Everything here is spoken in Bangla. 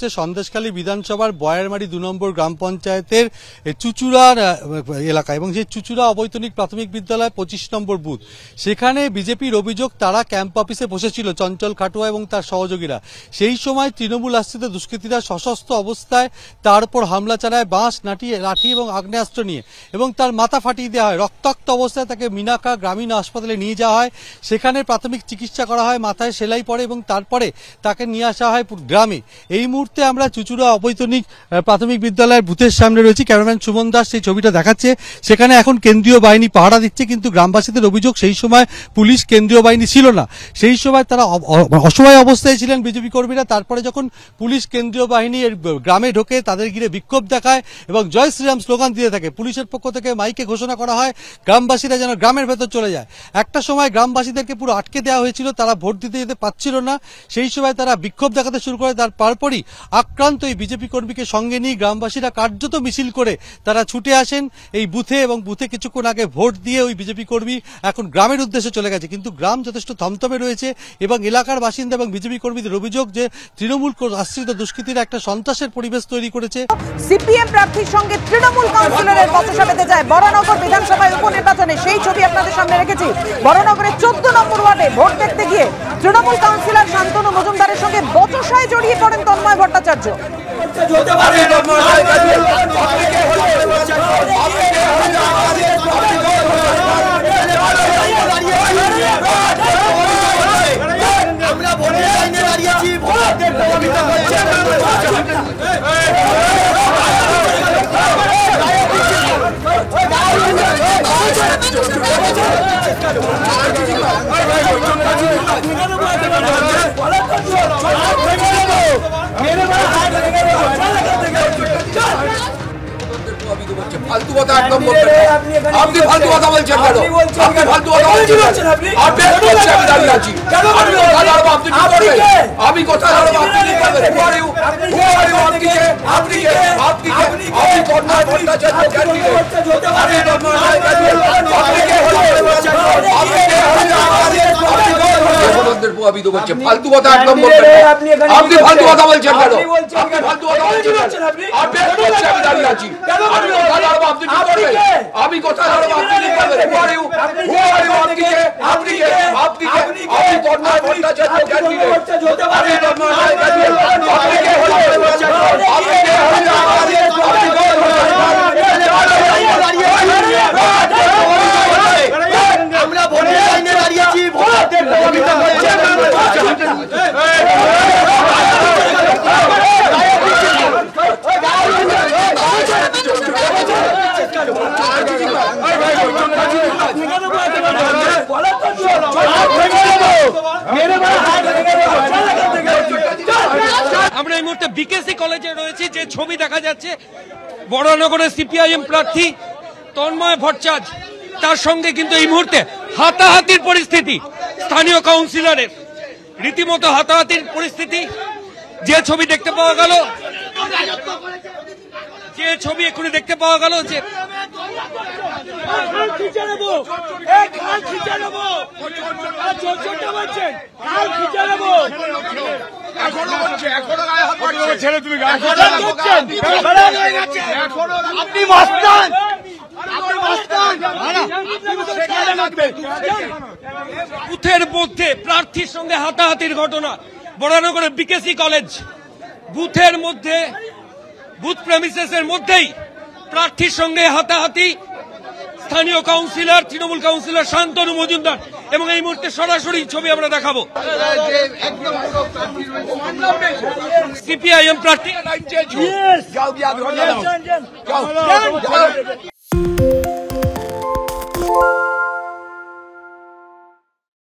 হচ্ছে সন্দেশখালী বিধানসভার বয়ারমারি 2 নম্বর গ্রাম পঞ্চায়েতের চুচুড়ার এলাকা এবং সেই চুচুড়া অবৈতনিক প্রাথমিক বিদ্যালয় 25 নম্বর বুথ। সেখানে বিজেপির অভিযোগ তারা ক্যাম্প অফিসে বসেছিল চঞ্চল খাটুয়া এবং তার সহযোগীরা। সেই সময় তৃণমূল আশ্রিত দুষ্কৃতীরা সশস্ত্র অবস্থায় তার উপর হামলা চালায় বাঁশ, লাঠি এবং আগ্নেয়াস্ত্র নিয়ে এবং তার মাথা ফাটিয়ে দেওয়া হয়। রক্তাক্ত অবস্থায় তাকে মিনাকা গ্রামীণ হাসপাতালে নিয়ে যাওয়া হয়। সেখানে প্রাথমিক চিকিৎসা করা হয়, মাথায় সেলাই পড়ে এবং তারপরে তাকে নিয়ে আসা হয় গ্রামে। এই মুহূর্তে আমরা চুচুড়া অবৈতনিক প্রাথমিক বিদ্যালয়ের বুথের সামনে রয়েছি। ক্যামেরাম্যান সুমন দাস সেই ছবিটা দেখাচ্ছে। সেখানে এখন কেন্দ্রীয় বাহিনী পাহারা দিচ্ছে, কিন্তু গ্রামবাসীদের অভিযোগ সেই সময় পুলিশ কেন্দ্রীয় বাহিনী ছিল না। সেই সময় তারা অসহায় অবস্থায় ছিলেন বিজেপি কর্মীরা। তারপরে যখন পুলিশ কেন্দ্রীয় বাহিনী গ্রামে ঢোকে তাদের ঘিরে বিক্ষোভ দেখায় এবং জয় শ্রীরাম স্লোগান দিতে থাকে। পুলিশের পক্ষ থেকে মাইকে ঘোষণা করা হয় গ্রামবাসীরা যেন গ্রামের ভেতর চলে যায়। একটা সময় গ্রামবাসীদেরকে পুরো আটকে দেওয়া হয়েছিল, তারা ভোট দিতে যেতে পারছিল না। সেই সময় তারা বিক্ষোভ দেখাতে শুরু করে। তারপরই আক্রান্ত এই বিজেপি কর্মীকে সঙ্গে নিয়ে গ্রামবাসীরা কার্যত মিছিল করে তারা ছুটে আসেন এই বুথে এবং বুথে কিছুক্ষণ আগে ভোট দিয়ে ওই বিজেপি কর্মী এখন গ্রামের উদ্দেশ্যে চলে গেছে। কিন্তু গ্রাম যথেষ্ট থমথমে রয়েছে এবং এলাকার বাসিন্দা এবং বিজেপি কর্মীদের অভিযোগ যে তৃণমূল আশ্রিত দুষ্কৃতীরা একটা সন্ত্রাসের পরিবেশ তৈরি করেছে। সিপিএম প্রার্থীর সঙ্গে তৃণমূল কাউন্সিলরের বচসা বেঁধে যায় বরানগর বিধানসভায় উপনির্বাচনে। সেই ছবি আপনাদের সামনে রেখেছি। বরানগরের 14 নম্বর ওয়ার্ডে ভোট দেখতে গিয়ে তৃণমূল কাউন্সিলর শান্তনু মজুমদারের সঙ্গে বচসায় জড়িয়ে পড়েন তন্ময় ভট্টাচার্য। ফালতু কথা একদম বলবেন না। আপনি ফালতু কথা বলছেন কেন? আপনি ফালতু কথা বলছেন আপনি আমি দাঁড়িয়ে আছি। আমি কোথায় দাঁড়াবো? আপনি কি করবেন? ফালতু কথা একদম বলবেন না। আপনি ফালতু কথা বলছেন কেন? আপনি ফালতু কথা বলছেন আপনি আমি দাঁড়িয়ে আছি। আমি কোথায় দাঁড়াবো? আপনি কি করবেন? আমরা ভোটের লাইনে দাঁড়িয়েছি। আমরা এই মুহূর্তে বিকেসি কলেজে রয়েছি। যে ছবি দেখা যাচ্ছে বরানগরের সিপিআইএম প্রার্থী তন্ময় ভট্টাচার্য, তার সঙ্গে কিন্তু এই মুহূর্তে হাতাহাতির পরিস্থিতি স্থানীয় কাউন্সিলরের, রীতিমতো হাতাহাতির পরিস্থিতি। যে ছবি দেখতে পাওয়া গেল, যে ছবি এক্ষুনি দেখতে পাওয়া গেল যে বুথের মধ্যে প্রার্থীর সঙ্গে হাতাহাতির ঘটনা বরানগরের বিকেসি কলেজ বুথের মধ্যে, বুথ প্রেমিসেসের মধ্যেই প্রার্থীর সঙ্গে হাতাহাতি। স্থানীয় কাউন্সিলর, তৃণমূল কাউন্সিলর শান্তনু মজুমদার, এবং এই মুহূর্তে সরাসরি ছবি আমরা দেখাবো। সিপিআইএম প্রার্থী